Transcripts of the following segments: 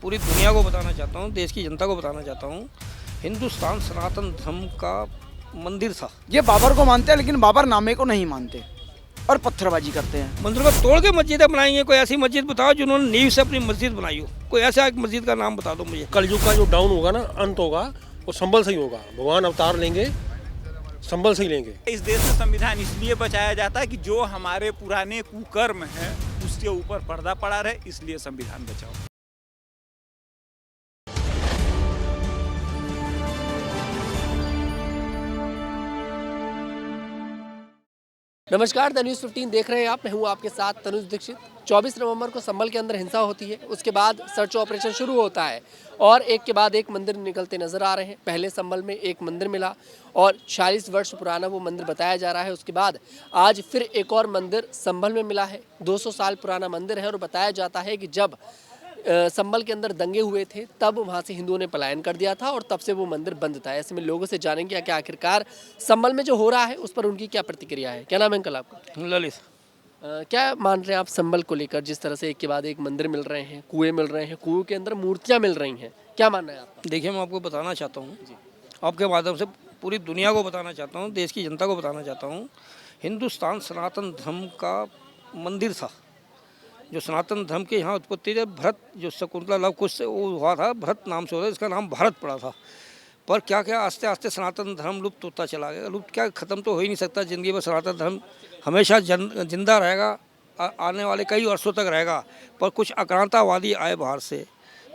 पूरी दुनिया को बताना चाहता हूँ, देश की जनता को बताना चाहता हूँ, हिंदुस्तान सनातन धर्म का मंदिर था। ये बाबर को मानते हैं लेकिन बाबर नामे को नहीं मानते और पत्थरबाजी करते हैं। मंदिर को तोड़ के मस्जिदें बनाएंगे। कोई ऐसी मस्जिद बताओ जिन्होंने नींव से अपनी मस्जिद बनाई हो। कोई ऐसा एक मस्जिद का नाम बता दो मुझे। कलयुग का जो डाउन होगा ना, अंत होगा, वो संभल से ही होगा। भगवान अवतार लेंगे, संभल से ही लेंगे। इस देश में संविधान इसलिए बचाया जाता है कि जो हमारे पुराने कुकर्म हैं उसके ऊपर पर्दा पड़ा रहे, इसलिए संविधान बचाओ। नमस्कार, द न्यूज़ 15 देख रहे हैं आप। मैं हूं आपके साथ तनुज दीक्षित। 24 नवंबर को संभल के अंदर हिंसा होती है, उसके बाद सर्च ऑपरेशन शुरू होता है और एक के बाद एक मंदिर निकलते नजर आ रहे हैं। पहले संभल में एक मंदिर मिला और 40 वर्ष पुराना वो मंदिर बताया जा रहा है। उसके बाद आज फिर एक और मंदिर संभल में मिला है। 200 साल पुराना मंदिर है और बताया जाता है कि जब संभल के अंदर दंगे हुए थे तब वहाँ से हिंदुओं ने पलायन कर दिया था और तब से वो मंदिर बंद था। ऐसे में लोगों से जानेंगे कि आखिरकार संभल में जो हो रहा है उस पर उनकी क्या प्रतिक्रिया है। क्या नाम है अंकल आपका? ललित। क्या मान रहे हैं आप संभल को लेकर, जिस तरह से एक के बाद एक मंदिर मिल रहे हैं, कुएं मिल रहे हैं, कुएं के अंदर मूर्तियाँ मिल रही हैं, क्या मानना है आप? देखिए, मैं आपको बताना चाहता हूँ, आपके माध्यम से पूरी दुनिया को बताना चाहता हूँ, देश की जनता को बताना चाहता हूँ, हिंदुस्तान सनातन धर्म का मंदिर था। जो सनातन धर्म के यहाँ उत्पत्ति है, भरत, जो शकुंतला लव कुश से वो हुआ था, भरत नाम से होता, इसका नाम भारत पड़ा था। पर क्या क्या आस्ते आस्ते सनातन धर्म लुप्त होता चला गया। लुप्त क्या, ख़त्म तो हो ही नहीं सकता। ज़िंदगी में सनातन धर्म हमेशा जिंदा रहेगा, आने वाले कई वर्षों तक रहेगा। पर कुछ आक्रांतावादी आए बाहर से,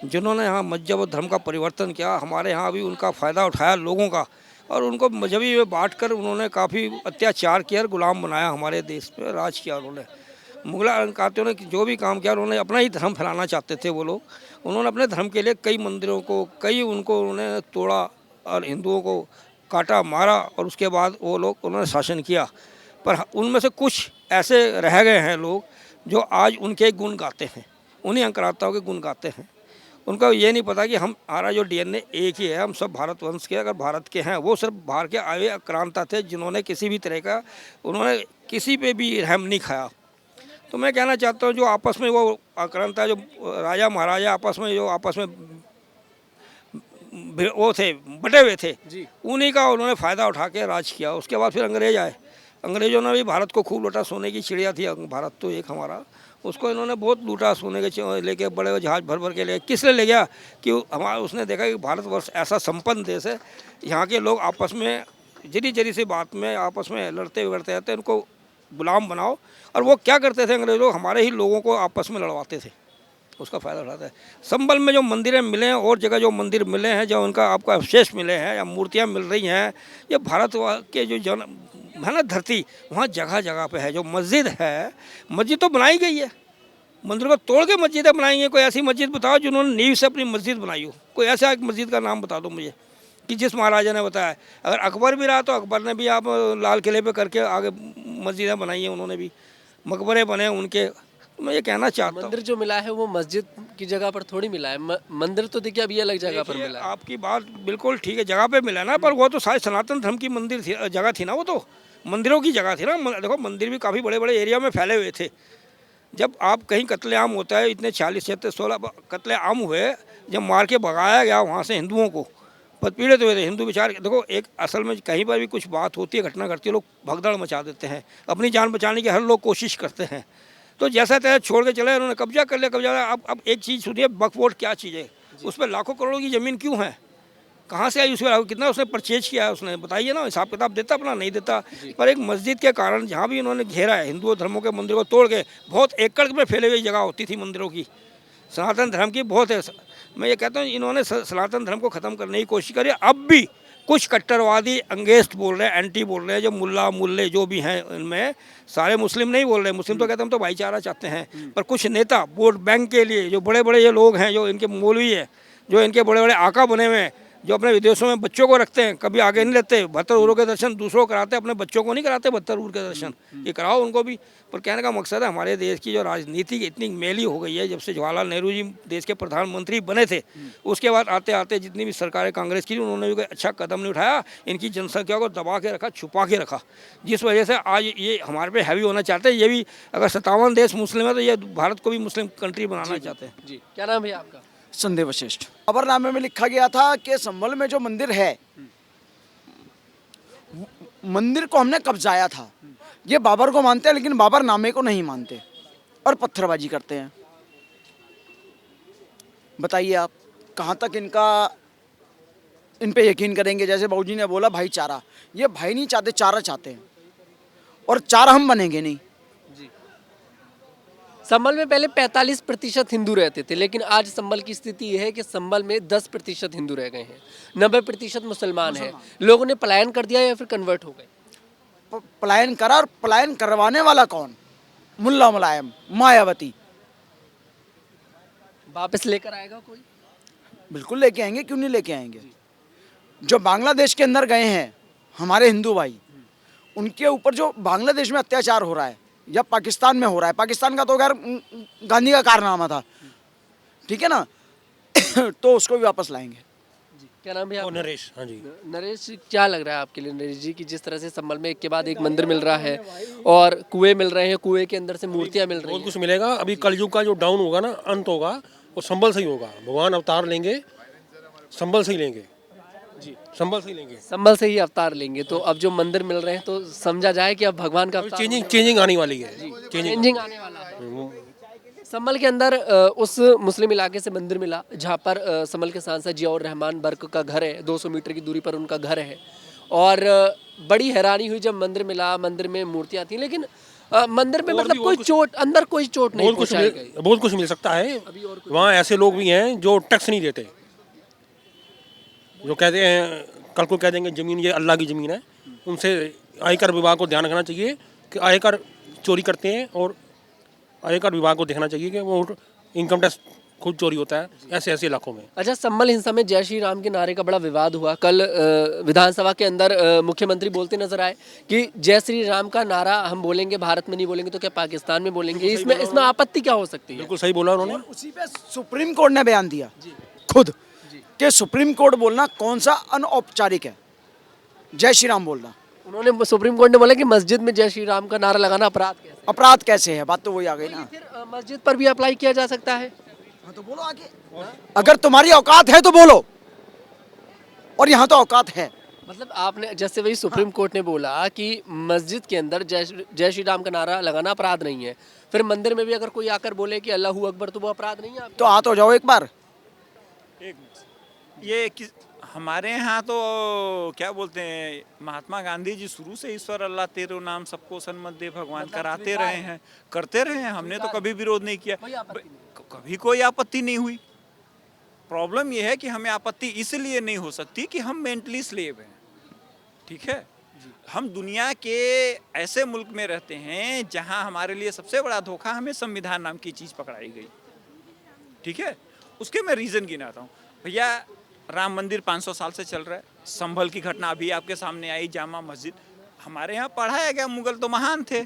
जिन्होंने यहाँ मजहब और धर्म का परिवर्तन किया। हमारे यहाँ अभी उनका फ़ायदा उठाया लोगों का, और उनको मजहबी में बाँट कर उन्होंने काफ़ी अत्याचार किया, गुलाम बनाया, हमारे देश पर राज किया उन्होंने। मुगल आक्रांतियों ने जो भी काम किया, उन्होंने अपना ही धर्म फैलाना चाहते थे वो लोग। उन्होंने अपने धर्म के लिए कई मंदिरों को, कई उनको उन्होंने तोड़ा और हिंदुओं को काटा, मारा, और उसके बाद वो लोग उन्होंने शासन किया। पर उनमें से कुछ ऐसे रह गए हैं लोग जो आज उनके गुण गाते हैं, उन्हीं आक्रांताओं के गुण गाते हैं। उनको ये नहीं पता कि हमारा जो डीएनए एक ही है, हम सब भारत वंश के, अगर भारत के हैं। वो सिर्फ बाहर के आए आक्रांता थे जिन्होंने किसी भी तरह का, उन्होंने किसी पे भी रहम नहीं खाया। तो मैं कहना चाहता हूँ, जो आपस में वो आक्रांता, जो राजा महाराजा आपस में वो थे, बटे हुए थे, उन्हीं का उन्होंने फ़ायदा उठा के राज किया। उसके बाद फिर अंग्रेज आए। अंग्रेज़ों ने भी भारत को खूब लूटा। सोने की चिड़िया थी भारत, तो एक हमारा, उसको इन्होंने बहुत लूटा। सोने के लेके बड़े जहाज भर भर के ले। किस लिए ले गया? कि हमारा, उसने देखा कि भारतवर्ष ऐसा संपन्न देश है, यहाँ के लोग आपस में जरी जरी सी बात में आपस में लड़ते बिगड़ते रहते हैं, इनको गुलाम बनाओ। और वो क्या करते थे अंग्रेज लोग? हमारे ही लोगों को आपस में लड़वाते थे, उसका फ़ायदा उठाते हैं। संभल में जो मंदिरें मिले हैं और जगह जो मंदिर मिले हैं, जो उनका आपको अवशेष मिले हैं या मूर्तियाँ मिल रही हैं, ये भारत के जो जन है ना, धरती, वहाँ जगह जगह पे है। जो मस्जिद है, मस्जिद तो बनाई गई है, मंदिर को तोड़ के मस्जिदें बनाएंगे। कोई ऐसी मस्जिद बताओ जिन्होंने नींव से अपनी मस्जिद बनाई हो। कोई ऐसा एक मस्जिद का नाम बता दो मुझे कि जिस महाराजा ने बताया। अगर अकबर भी रहा तो अकबर ने भी आप लाल किले पे करके आगे मस्जिदें बनाई हैं, उन्होंने भी मकबरे बने उनके। तो मैं ये कहना चाहता हूँ, मंदिर जो मिला है वो मस्जिद की जगह पर थोड़ी मिला है। मंदिर तो देखिए अभी अलग जगह पर मिला है। आपकी बात बिल्कुल ठीक है, जगह पे मिला ना, पर वो तो शायद सनातन धर्म की मंदिर थी, जगह थी ना, वो तो मंदिरों की जगह थी ना। देखो, मंदिर भी काफ़ी बड़े बड़े एरिया में फैले हुए थे। जब आप कहीं कत्लेआम होता है, इतने 40-16 कत्लेआम हुए, जब मार के भगाया गया वहाँ से हिंदुओं को, पीड़ित हुए थे हिंदू बेचारे। देखो, एक असल में कहीं पर भी कुछ बात होती है, घटना घटती है, लोग भगदड़ मचा देते हैं, अपनी जान बचाने की हर लोग कोशिश करते हैं। तो जैसा तैसा छोड़ के चले, उन्होंने कब्जा कर लिया। कब्जा, अब एक चीज़ सुनिए, वक्फ बोर्ड क्या चीज़ है? उस पर लाखों करोड़ों की ज़मीन क्यों है? कहाँ से आई? उसमें कितना उसने परचेज किया है? उसने बताइए ना, हिसाब किताब देता अपना? नहीं देता। पर एक मस्जिद के कारण जहाँ भी इन्होंने घेरा है, हिंदू धर्मों के मंदिरों को तोड़ के, बहुत एकड़ में फैले हुई जगह होती थी मंदिरों की, सनातन धर्म की बहुत है। मैं ये कहता हूँ, इन्होंने सनातन धर्म को ख़त्म करने की कोशिश करी। अब भी कुछ कट्टरवादी अंगेस्ट बोल रहे हैं, एंटी बोल रहे हैं, जो मुल्ले जो भी हैं, इनमें सारे मुस्लिम नहीं बोल रहे। मुस्लिम तो कहते हैं हम तो भाईचारा चाहते हैं। पर कुछ नेता वोट बैंक के लिए, जो बड़े बड़े ये लोग हैं, जो इनके मौलवी है, जो इनके बड़े बड़े आका बने हुए हैं, जो अपने विदेशों में बच्चों को रखते हैं, कभी आगे नहीं लेते। 72 उरों के दर्शन दूसरों को कराते, अपने बच्चों को नहीं कराते 72 उर के दर्शन। ये कराओ उनको भी। पर कहने का मकसद है, हमारे देश की जो राजनीति इतनी मैली हो गई है, जब से जवाहरलाल नेहरू जी देश के प्रधानमंत्री बने थे, उसके बाद आते आते जितनी भी सरकारें कांग्रेस की, उन्होंने भी कोई अच्छा कदम नहीं उठाया। इनकी जनसंख्या को दबा के रखा, छुपा के रखा, जिस वजह से आज ये हमारे पे हैवी होना चाहते हैं। ये भी, अगर 57 देश मुस्लिम है तो ये भारत को भी मुस्लिम कंट्री बनाना चाहते हैं। जी, क्या नाम है आपका? संदेह वशिष्ठ। बाबरनामे में लिखा गया था कि संभल में जो मंदिर है, मंदिर को हमने कब्जाया था। ये बाबर को मानते हैं लेकिन बाबरनामे को नहीं मानते और पत्थरबाजी करते हैं। बताइए आप कहाँ तक इन पे यकीन करेंगे। जैसे बाबूजी ने बोला भाईचारा, ये भाई नहीं चाहते, चारा चाहते हैं और चारा हम बनेंगे नहीं। संभल में पहले 45% हिंदू रहते थे, लेकिन आज संभल की स्थिति यह है कि संभल में 10% हिंदू रह गए हैं, 90% मुसलमान हैं। लोगों ने पलायन कर दिया या फिर कन्वर्ट हो गए? पलायन करा, और पलायन करवाने वाला कौन? मुल्ला मुलायम, मायावती। वापस लेकर आएगा कोई? बिल्कुल लेके आएंगे, क्यों नहीं लेके आएंगे। जो बांग्लादेश के अंदर गए हैं हमारे हिंदू भाई, उनके ऊपर जो बांग्लादेश में अत्याचार हो रहा है या पाकिस्तान में हो रहा है, पाकिस्तान का तो खैर गांधी का कारनामा था, ठीक है ना, तो उसको भी वापस लाएंगे। क्या नाम है आपका? नरेश। हाँ जी। नरेश, क्या लग रहा है आपके लिए नरेश जी कि जिस तरह से संभल में एक के बाद एक मंदिर मिल रहा है और कुएं मिल रहे हैं, कुएं के अंदर से मूर्तियां मिल रही बहुत हैं? कुछ मिलेगा। अभी कलयुग का जो डाउन होगा ना, अंत होगा, वो संभल से ही होगा। भगवान अवतार लेंगे, संभल से ही लेंगे जी, संभल से ही लेंगे, संभल से ही अवतार लेंगे। तो अब जो मंदिर मिल रहे हैं तो समझा जाए कि अब भगवान का अवतार चेंजिंग आने वाली है। चेंजिंग आने वाला है। संभल के अंदर उस मुस्लिम इलाके से मंदिर मिला जहाँ पर संभल के सांसद जियाउर रहमान बर्क का घर है, 200 मीटर की दूरी पर उनका घर है। और बड़ी हैरानी हुई जब मंदिर मिला, मंदिर में मूर्तियाँ थी, लेकिन मंदिर में मतलब कोई चोट, अंदर कोई चोट नहीं पहुंचाई गई। बहुत कुछ मिल सकता है। वहाँ ऐसे लोग भी हैं जो टैक्स नहीं देते, जो कहते हैं कल को कह देंगे जमीन ये अल्लाह की ज़मीन है। उनसे आयकर विभाग को ध्यान रखना चाहिए कि आयकर चोरी करते हैं, और आयकर विभाग को देखना चाहिए कि वो इनकम टैक्स खुद चोरी होता है ऐसे ऐसे इलाकों में। अच्छा, संभल हिंसा में जय श्री राम के नारे का बड़ा विवाद हुआ। कल विधानसभा के अंदर मुख्यमंत्री बोलते नजर आए कि जय श्री राम का नारा हम बोलेंगे, भारत में नहीं बोलेंगे तो क्या पाकिस्तान में बोलेंगे। इसमें आपत्ति क्या हो सकती है? बिल्कुल सही बोला उन्होंने। उसी पे सुप्रीम कोर्ट ने बयान दिया खुद कि सुप्रीम कोर्ट बोलना कौन सा अनौपचारिक है, जय श्री राम बोलना। उन्होंने, सुप्रीम कोर्ट ने बोला कि मस्जिद में जय श्री राम का नारा लगाना अपराध कैसे है। बात तो वही आ गई ना। फिर मस्जिद पर भी अप्लाई किया जा सकता है। हाँ तो बोलो आगे, अगर तुम्हारी औकात है तो बोलो, और यहाँ तो औकात है। मतलब आपने जैसे वही सुप्रीम कोर्ट ने बोला कि मस्जिद के अंदर जय श्री राम का नारा लगाना अपराध नहीं है, फिर मंदिर में भी अगर कोई आकर बोले कि अल्लाहू अकबर तो वो अपराध नहीं है? तो हाथ हो जाओ एक बार। ये हमारे यहाँ तो क्या बोलते हैं, महात्मा गांधी जी शुरू से ईश्वर अल्लाह तेरो नाम सबको सन्मत दे भगवान कराते रहे हैं, करते रहे हैं। हमने तो कभी विरोध नहीं किया, कभी कोई आपत्ति नहीं हुई। प्रॉब्लम ये है कि हमें आपत्ति इसलिए नहीं हो सकती कि हम मेंटली स्लेव हैं, ठीक है। हम दुनिया के ऐसे मुल्क में रहते हैं जहाँ हमारे लिए सबसे बड़ा धोखा हमें संविधान नाम की चीज़ पकड़ाई गई, ठीक है। उसके मैं रीज़न गिनाता हूँ। भैया, राम मंदिर 500 साल से चल रहा है। संभल की घटना अभी आपके सामने आई, जामा मस्जिद। हमारे यहाँ पढ़ाया गया मुगल तो महान थे,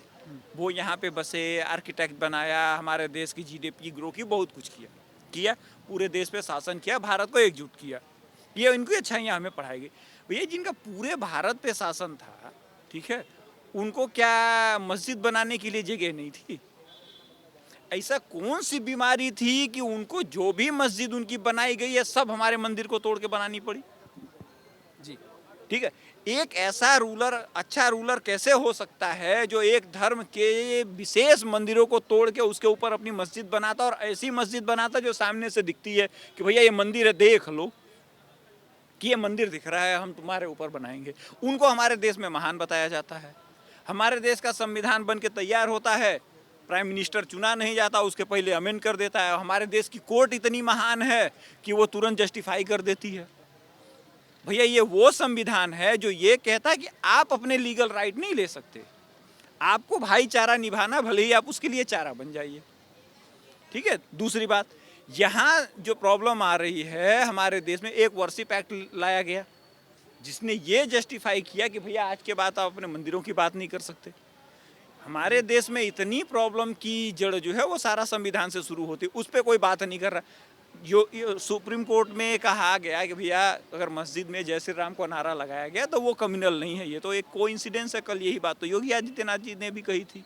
वो यहाँ पे बसे, आर्किटेक्ट बनाया, हमारे देश की जीडीपी ग्रो की, बहुत कुछ किया, पूरे देश पे शासन किया, भारत को एकजुट किया। ये इनकी अच्छाइयाँ हमें पढ़ाई गई। भैया, जिनका पूरे भारत पे शासन था, ठीक है, उनको क्या मस्जिद बनाने के लिए जगह नहीं थी? ऐसा कौन सी बीमारी थी कि उनको जो भी मस्जिद उनकी बनाई गई है सब हमारे मंदिर को तोड़ के बनानी पड़ी? जी, ठीक है। एक ऐसा रूलर, अच्छा रूलर कैसे हो सकता है जो एक धर्म के विशेष मंदिरों को तोड़ के उसके ऊपर अपनी मस्जिद बनाता, और ऐसी मस्जिद बनाता जो सामने से दिखती है कि भैया ये मंदिर है, देख लो कि ये मंदिर दिख रहा है, हम तुम्हारे ऊपर बनाएंगे। उनको हमारे देश में महान बताया जाता है। हमारे देश का संविधान बन के तैयार होता है, प्राइम मिनिस्टर चुना नहीं जाता, उसके पहले अमेंड कर देता है। हमारे देश की कोर्ट इतनी महान है कि वो तुरंत जस्टिफाई कर देती है। भैया, ये वो संविधान है जो ये कहता है कि आप अपने लीगल राइट नहीं ले सकते, आपको भाईचारा निभाना, भले ही आप उसके लिए चारा बन जाइए, ठीक है। दूसरी बात, यहाँ जो प्रॉब्लम आ रही है हमारे देश में, एक वर्शिप एक्ट लाया गया जिसने ये जस्टिफाई किया कि भैया आज के बाद आप अपने मंदिरों की बात नहीं कर सकते। हमारे देश में इतनी प्रॉब्लम की जड़ जो है वो सारा संविधान से शुरू होती है, उस पर कोई बात नहीं कर रहा। जो सुप्रीम कोर्ट में कहा गया कि भैया अगर मस्जिद में जय श्री राम को नारा लगाया गया तो वो क्रिमिनल नहीं है, ये तो एक कोइंसिडेंस है। कल यही बात तो योगी आदित्यनाथ जी ने भी कही थी।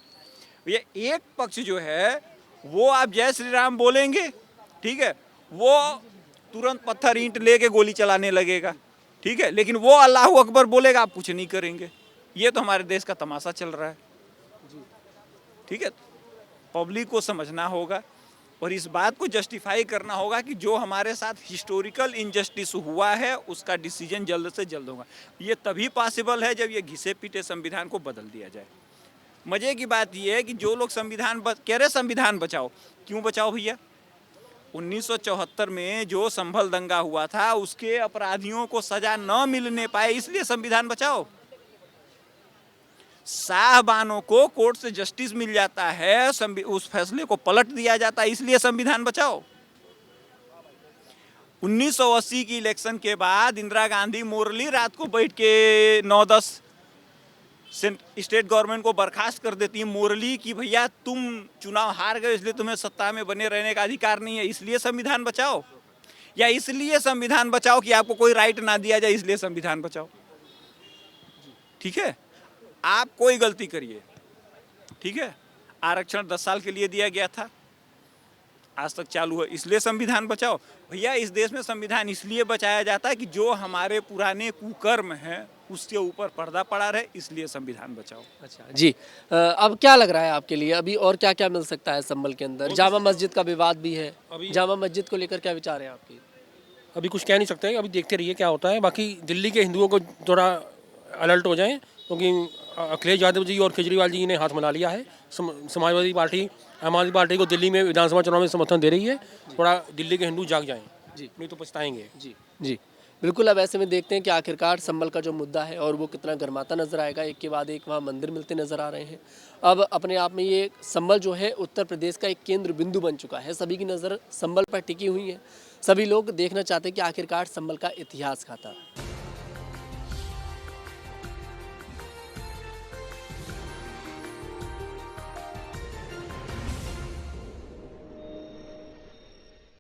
भैया, एक पक्ष जो है वो आप जय श्री राम बोलेंगे, ठीक है, वो तुरंत पत्थर ईंट लेके गोली चलाने लगेगा, ठीक है, लेकिन वो अल्लाह अकबर बोलेगा आप कुछ नहीं करेंगे। ये तो हमारे देश का तमाशा चल रहा है, ठीक है। पब्लिक को समझना होगा और इस बात को जस्टिफाई करना होगा कि जो हमारे साथ हिस्टोरिकल इनजस्टिस हुआ है उसका डिसीजन जल्द से जल्द होगा। ये तभी पॉसिबल है जब ये घिसे पीटे संविधान को बदल दिया जाए। मजे की बात यह है कि जो लोग कह रहे संविधान बचाओ, क्यों बचाओ भैया? 1974 में जो संभल दंगा हुआ था उसके अपराधियों को सजा न मिलने पाए इसलिए संविधान बचाओ। साहबानों को कोर्ट से जस्टिस मिल जाता है, उस फैसले को पलट दिया जाता है, इसलिए संविधान बचाओ। 1980 की इलेक्शन के बाद इंदिरा गांधी मोरली रात को बैठ के 9-10 स्टेट गवर्नमेंट को बर्खास्त कर देती है मोरली कि भैया तुम चुनाव हार गए इसलिए तुम्हें सत्ता में बने रहने का अधिकार नहीं है, इसलिए संविधान बचाओ। या इसलिए संविधान बचाओ कि आपको कोई राइट ना दिया जाए, इसलिए संविधान बचाओ, ठीक है। आप कोई गलती करिए, ठीक है, आरक्षण 10 साल के लिए दिया गया था, आज तक चालू है, इसलिए संविधान बचाओ। भैया इस देश में संविधान इसलिए बचाया जाता है कि जो हमारे पुराने कुकर्म हैं उसके ऊपर पर्दा पड़ा रहे, इसलिए संविधान बचाओ। अच्छा जी, अब क्या लग रहा है आपके लिए अभी और क्या क्या मिल सकता है संभल के अंदर? जामा मस्जिद का विवाद भी है, जामा मस्जिद को लेकर क्या विचार है आपके? अभी कुछ कह नहीं सकते, अभी देखते रहिए क्या होता है। बाकी दिल्ली के हिंदुओं को थोड़ा अलर्ट हो जाएं, क्योंकि अखिलेश यादव जी और केजरीवाल जी ने हाथ मिला लिया है। समाजवादी पार्टी, आम आदमी पार्टी को दिल्ली में विधानसभा चुनाव में समर्थन दे रही है। थोड़ा दिल्ली के हिंदू जाग जाएं जी, नहीं तो पछताएंगे। जी जी बिल्कुल। अब ऐसे में देखते हैं कि आखिरकार संभल का जो मुद्दा है और वो कितना गर्माता नजर आएगा। एक के बाद एक वहाँ मंदिर मिलते नजर आ रहे हैं। अब अपने आप में ये संभल जो है उत्तर प्रदेश का एक केंद्र बिंदु बन चुका है। सभी की नज़र संभल पर टिकी हुई है। सभी लोग देखना चाहते हैं कि आखिरकार संभल का इतिहास क्या था।